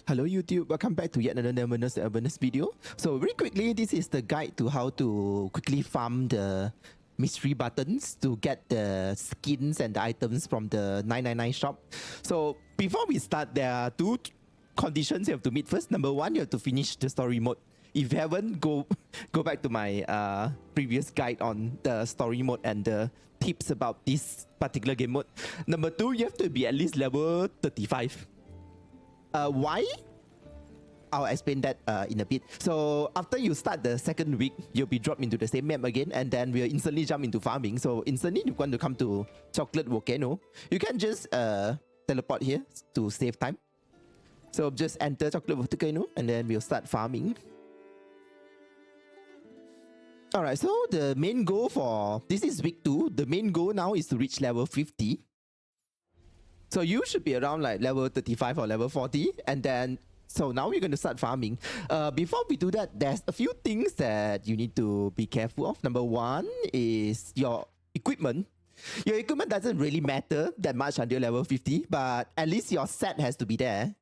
Hello YouTube, welcome back to yet another bonus video. So very quickly, this is the guide to how to quickly farm the mystery buttons to get the skins and the items from the 999 shop. So before we start, there are two conditions you have to meet first. Number one, you have to finish the story mode. If you haven't, go back to my previous guide on the story mode and the tips about this particular game mode. Number two, you have to be at least level 35. Why? I'll explain that in a bit. So after you start the second week, you'll be dropped into the same map again, and then we'll instantly jump into farming. So instantly you're going to come to Chocolate Volcano. You can just teleport here to save time. So just enter Chocolate Volcano, and then we'll start farming. Alright, so the main goal for this is week 2. The main goal now is to reach level 50. So you should be around like level 35 or level 40, and then so now we're going to start farming. Before we do that, there's a few things that you need to be careful of. Number one is your equipment. Your equipment doesn't really matter that much until level 50, but at least your set has to be there,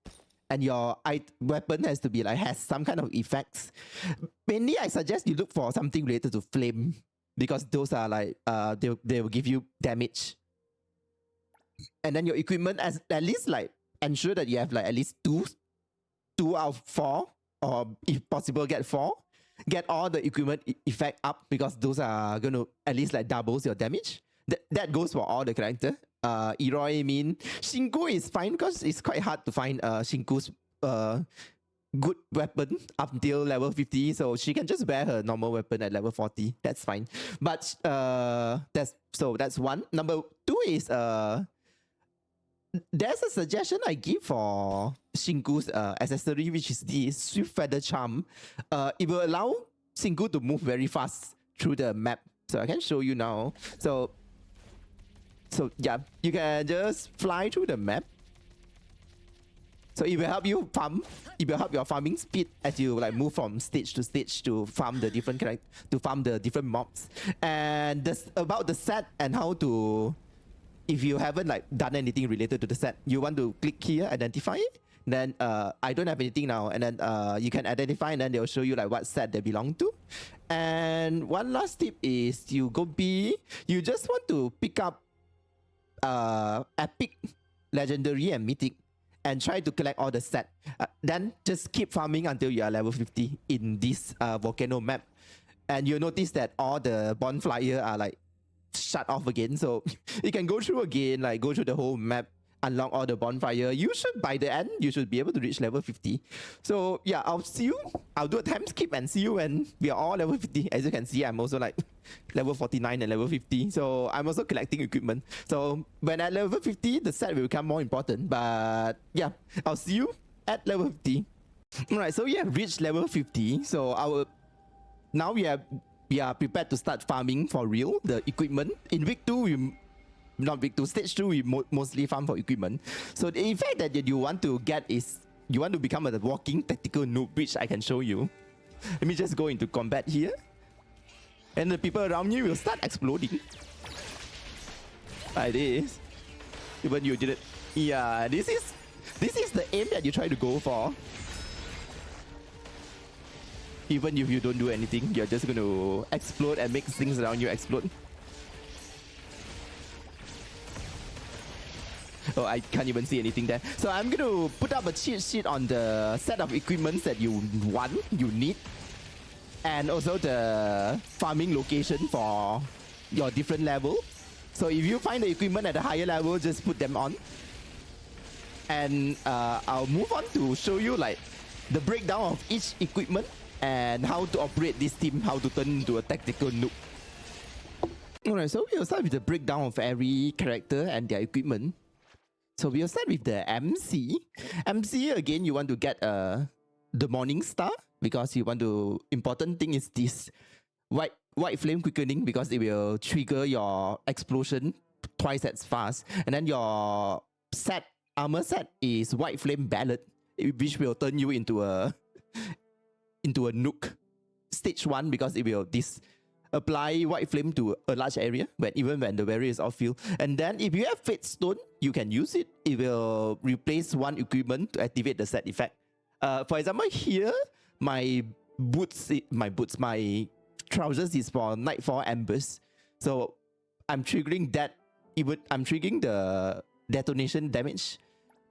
and your weapon has to be like has some kind of effects. Mainly, I suggest you look for something related to flame, because those are like they will give you damage. And then your equipment, at least like ensure that you have like at least two out of 4, or if possible get 4. Get all the equipment effect up, because those are going to at least like doubles your damage. That goes for all the character. Eroi, Min, Shinku is fine because it's quite hard to find Shinku's good weapon up until level 50, so she can just wear her normal weapon at level 40. That's fine. But that's one. Number 2 is there's a suggestion I give for Shinku's accessory, which is the Swift Feather Charm. It will allow Shinku to move very fast through the map. So I can show you now. So yeah, you can just fly through the map. So it will help you farm. It will help your farming speed as you like move from stage to stage to farm the different mobs. And that's about the set and how to. If you haven't like done anything related to the set, you want to click here, identify. Then I don't have anything now, and then you can identify, and then they'll show you like what set they belong to. And one last tip is you go B. You just want to pick up epic, legendary, and mythic, and try to collect all the set. Then just keep farming until you are level 50 in this volcano map, and you'll notice that all the bonfire are like shut off again, so you can go through again, like go through the whole map, unlock all the bonfire. You should, by the end, you should be able to reach level 50. So yeah, I'll do a time skip and see you when we are all level 50. As you can see, I'm also like level 49 and level 50, so I'm also collecting equipment. So when at level 50, the set will become more important. But yeah, I'll see you at level 50. Alright, so we have reached level 50, so now we are prepared to start farming for real, the equipment. In week 2, stage 2, we mostly farm for equipment. So the effect that you want to get is, you want to become a walking tactical noob, which I can show you. Let me just go into combat here. And the people around you will start exploding. Like this. Even you did it. Yeah, this is the aim that you try to go for. Even if you don't do anything, you're just going to explode and make things around you explode. Oh, I can't even see anything there. So I'm going to put up a cheat sheet on the set of equipments that you need. And also the farming location for your different level. So if you find the equipment at a higher level, just put them on. And I'll move on to show you like the breakdown of each equipment and how to operate this team, how to turn into a tactical noob. Alright, so we'll start with the breakdown of every character and their equipment. So we'll start with the MC. MC, again, you want to get the Morning Star, because you want to, important thing is this white flame quickening, because it will trigger your explosion twice as fast. And then your armor set is white flame ballad, which will turn you into a nuke. Stage 1, because it will apply white flame to a large area even when the barrier is off-field. And then if you have Fate Stone, you can use it. It will replace one equipment to activate the set effect. For example, here my trousers is for Nightfall Embers. So I'm triggering that. I'm triggering the detonation damage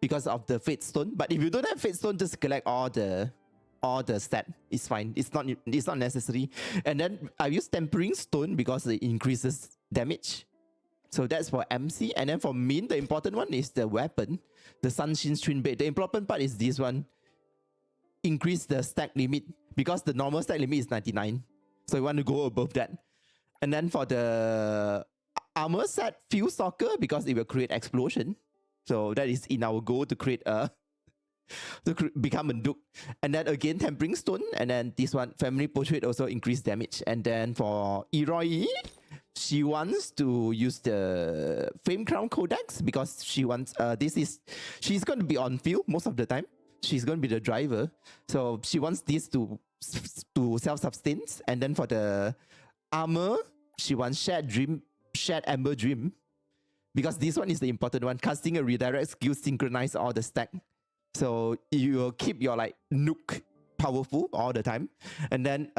because of the Fate Stone. But if you don't have Fate Stone, just collect all the stat. It's fine. It's not necessary. And then I use Tempering Stone because it increases damage. So that's for MC. And then for Min, the important one is the weapon, the Sunshin's Twin Blade. The important part is this one. Increase the stack limit because the normal stack limit is 99. So you want to go above that. And then for the armor set, Field Stalker because it will create explosion. So that is in our goal to create a become a Duke. And then again, Tempering Stone. And then this one, Family Portrait, also increase damage. And then for Iroi, she wants to use the Flame Crown Codex because she wants she's going to be on field most of the time. She's going to be the driver. So she wants this to self-sustain. And then for the armor, she wants Shared Amber Dream. Because this one is the important one. Casting a redirect skill synchronize all the stack. So you will keep your like Nook powerful all the time. And then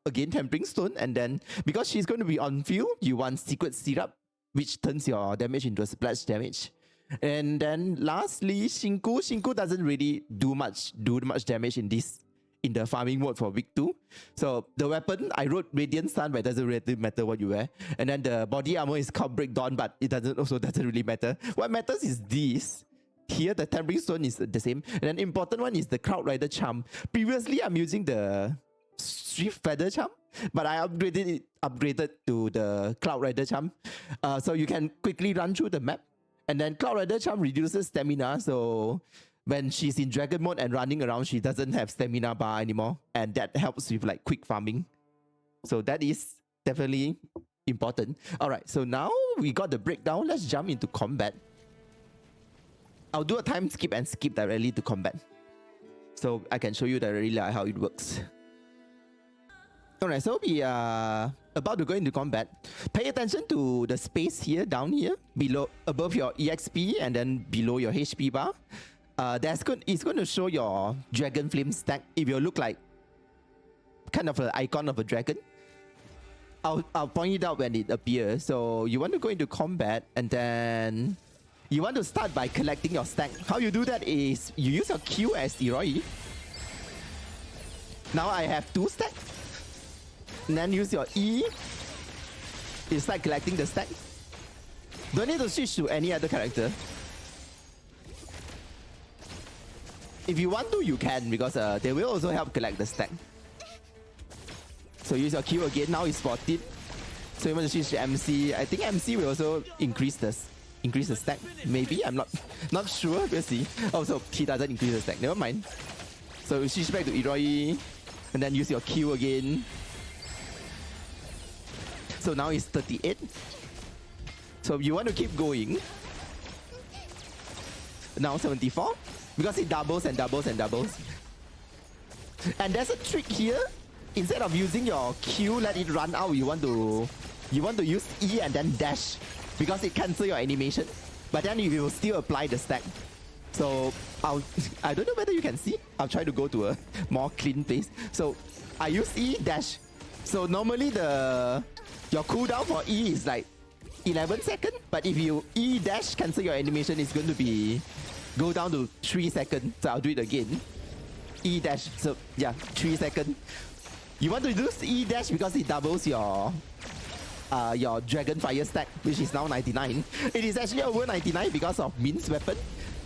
again, Tempering Stone. And then because she's going to be on field, you want Secret Syrup, which turns your damage into a splash damage. And then lastly, Shinku. Shinku doesn't really do much damage in the farming mode for week 2. So the weapon, I wrote Radiant Sun, but it doesn't really matter what you wear. And then the body armor is called Break Dawn, but it doesn't really matter. What matters is this. Here, the Tempering Stone is the same. And then important one is the Cloud Rider Charm. Previously, I'm using the Swift Feather Charm, but I upgraded to the Cloud Rider Charm. So you can quickly run through the map. And then Cloud Rider Charm reduces stamina, so when she's in Dragon mode and running around, she doesn't have stamina bar anymore. And that helps with like quick farming. So that is definitely important. Alright, so now we got the breakdown. Let's jump into combat. I'll do a time skip and skip directly to combat. So I can show you directly like how it works. Alright, so we are about to go into combat. Pay attention to the space here, down here, above your EXP and then below your HP bar. It's going to show your Dragon Flame stack. If you look like kind of an icon of a dragon, I'll point it out when it appears. So you want to go into combat and then you want to start by collecting your stack. How you do that is you use your Q as Iroi. Now I have 2 stacks. And then use your E. You start collecting the stack. Don't need to switch to any other character. If you want to, you can, because they will also help collect the stack. So use your Q again. Now it's 14. So you want to switch to MC. I think MC will also increase the stack. Maybe, I'm not sure. We'll see. Oh, so he doesn't increase the stack. Never mind. So you switch back to Iroi, and then use your Q again. So now it's 38. So you want to keep going. Now 74. Because it doubles and doubles and doubles. And there's a trick here. Instead of using your Q, let it run out, you want to use E and then dash. Because it cancels your animation. But then you will still apply the stack. So I don't know whether you can see. I'll try to go to a more clean place. So I use E dash. So normally your cooldown for E is like 11 seconds. But if you E dash cancel your animation, it's going to go down to 3 seconds. So I'll do it again. E dash. So yeah, 3 seconds. You want to use E dash because it doubles your Dragon Fire stack, which is now 99. It is actually over 99 because of Min's weapon,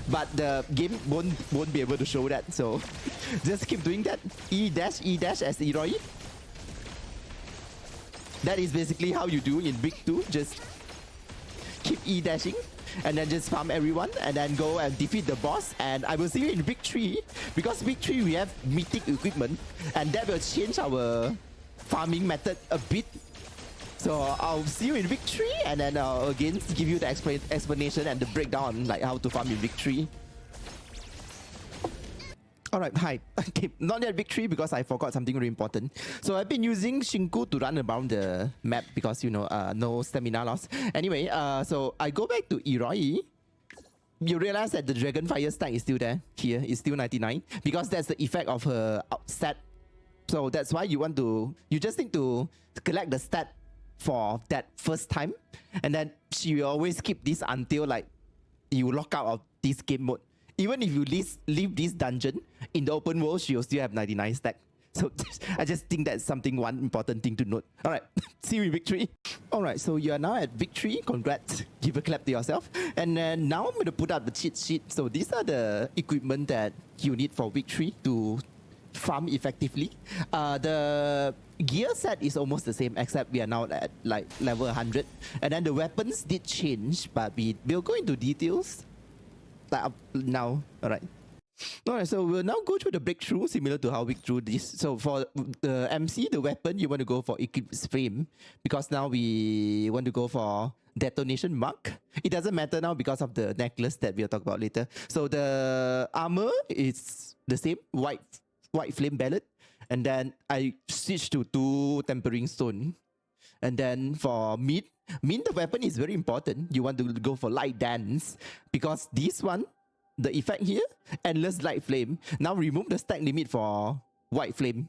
but the game won't be able to show that. So just keep doing that. E dash as Iroi. That is basically how you do in Big 2. Just keep E dashing and then just farm everyone and then go and defeat the boss. And I will see you in Big 3, because Big 3 we have mythic equipment and that will change our farming method a bit. So I'll see you in Big 3 and then I'll again give you the explanation and the breakdown like how to farm in Big 3. Alright, hi. Okay, not yet Big 3 because I forgot something really important. So I've been using Shinku to run around the map because, you know, no stamina loss. Anyway, so I go back to Iroi. you realize that the Dragon Fire stack is still there. Here, it's still 99 because that's the effect of her stat. So that's why you just need to collect the stat for that first time, and then she will always keep this until like you lock out of this game mode. Even if you leave this dungeon in the open world, she will still have 99 stack. So I just think that's one important thing to note. All right, see you in victory. All right, so you are now at victory. Congrats. Give a clap to yourself. And then now I'm going to put out the cheat sheet. So these are the equipment that you need for victory to farm effectively. The gear set is almost the same, except we are now at like level 100. And then the weapons did change, but we'll go into details like now. All right. Alright, so we'll now go through the breakthrough similar to how we drew this. So for the MC, the weapon, you want to go for Eclipse Flame because now we want to go for Detonation Mark. It doesn't matter now because of the necklace that we'll talk about later. So the armor is the same, white flame ballad. And then I switched to 2 Tempering Stone. And then for Mean, the weapon is very important. You want to go for Light Dance because this one, the effect here, Endless Light Flame. Now remove the stack limit for White Flame.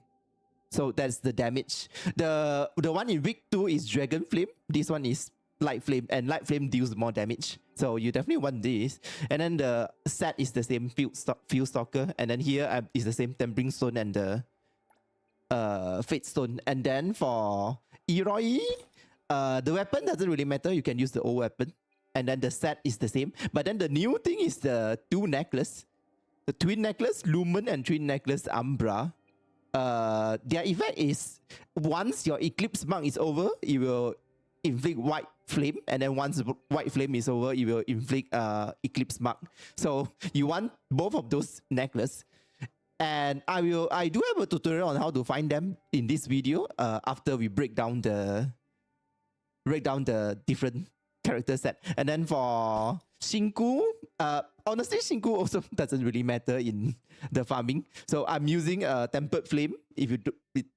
So that's the damage. The one in week 2 is Dragon Flame. This one is Light Flame, and Light Flame deals more damage. So you definitely want this. And then the set is the same, Field Stalker. And then here is the same Tempering Stone and the Fate Stone. And then for Eroi, the weapon doesn't really matter. You can use the old weapon. And then the set is the same. But then the new thing is the 2 necklace. The Twin Necklace Lumen and Twin Necklace Umbra. Their effect is once your Eclipse Mark is over, it will inflict White Flame. And then once White Flame is over, it will inflict Eclipse Mark. So you want both of those necklaces. And I do have a tutorial on how to find them in this video after we break down the different character set. And then for Shinku, honestly, Shinku also doesn't really matter in the farming. So I'm using a Tempered Flame. It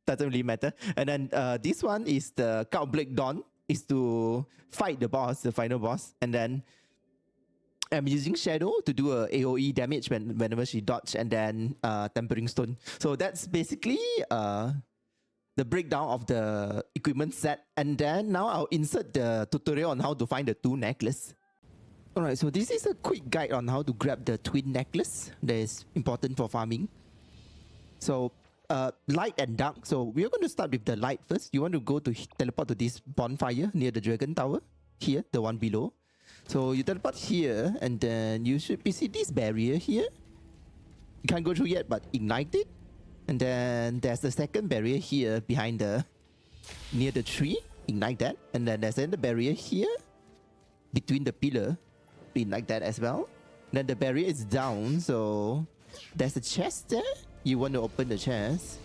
doesn't really matter. And then this one is the Cloudblade Dawn, is to fight the boss, the final boss. And then I'm using Shadow to do a AoE damage whenever she dodge, and then Tempering Stone. So that's basically the breakdown of the equipment set. And then now I'll insert the tutorial on how to find the 2 necklace. Alright, so this is a quick guide on how to grab the twin necklace that is important for farming. So light and dark. So we're going to start with the light first. You want to go to teleport to this bonfire near the dragon tower. Here, the one below. So you teleport here, and then you should see this barrier here. You can't go through yet, but ignite it. And then there's the second barrier here behind near the tree. Ignite that. And then there's another barrier here between the pillar. Ignite that as well. Then the barrier is down, so there's a chest there. You want to open the chest.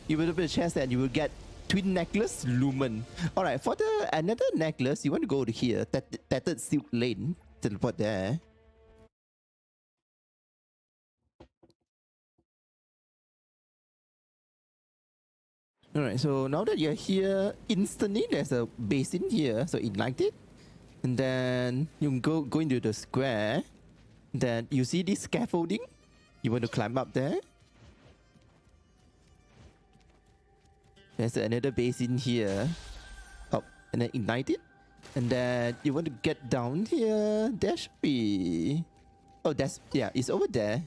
You will open the chest and you will get Twin Necklace Lumen. Alright, for another necklace, you want to go to here. Tattered Silk Lane. Teleport there. Alright, so now that you're here, instantly there's a basin here, so ignite it. And then you go into the square. Then you see this scaffolding. You want to climb up there. There's another basin here. Oh, and then ignite it. And then you want to get down here. There should be... Oh, it's over there.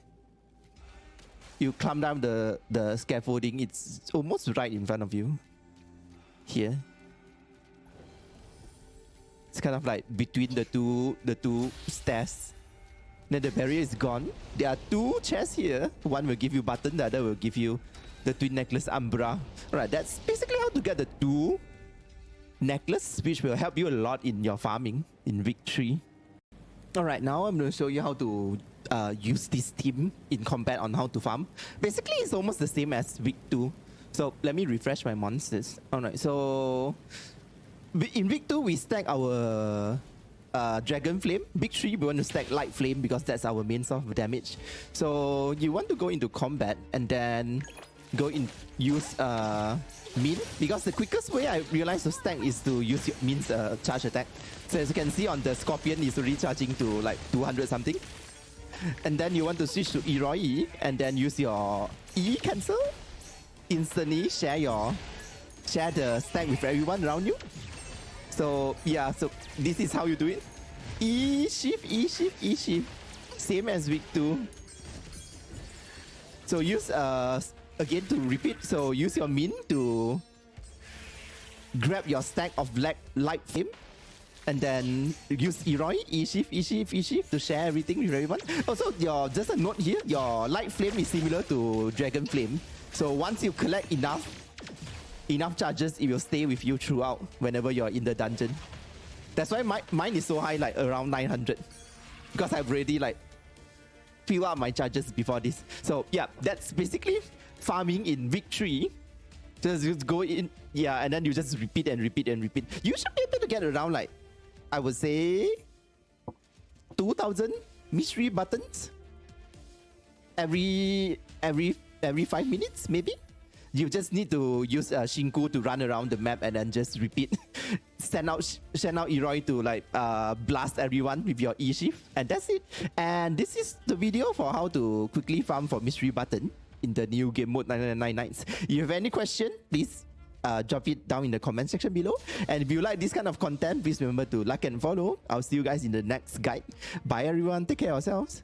You climb down the scaffolding. It's almost right in front of you. Here. It's kind of like between the two stairs. Then the barrier is gone. There are 2 chests here. One will give you button, the other will give you the Twin Necklace Umbra. Alright, that's basically how to get the 2 necklace, which will help you a lot in your farming in Victory. Alright, now I'm going to show you how to use this team in combat on how to farm. Basically, it's almost the same as week 2. So let me refresh my monsters. Alright, so in week 2, we stack our Dragon Flame. Big 3, we want to stack Light Flame because that's our main source of damage. So you want to go into combat, and then go in use min, because the quickest way I realize to stack is to use your min's charge attack. So as you can see on the Scorpion is recharging to like 200 something. And then you want to switch to Eroi and then use your E cancel. Instantly share the stack with everyone around you. So yeah, so this is how you do it. E shift, E shift, E shift. Same as week 2. So use again to repeat. So use your min to grab your stack of light flame. And then use Eroi, E shift, E shift, E shift to share everything with everyone. Also, just a note here, your light flame is similar to dragon flame. So once you collect enough charges, it will stay with you throughout whenever you're in the dungeon. That's why mine is so high, like around 900. Because I've already like filled up my charges before this. So yeah, that's basically farming in week 3. Just go in, yeah, and then you just repeat and repeat and repeat. You should be able to get around like, I would say 2,000 mystery buttons every 5 minutes, maybe. You just need to use Shinku to run around the map and then just repeat. send out Eroi to like blast everyone with your E shift, and that's it. And this is the video for how to quickly farm for mystery button in the new game mode 999 nights. If you have any question, please drop it down in the comment section below. And if you like this kind of content, please remember to like and follow. I'll see you guys in the next guide. Bye everyone, take care of yourselves.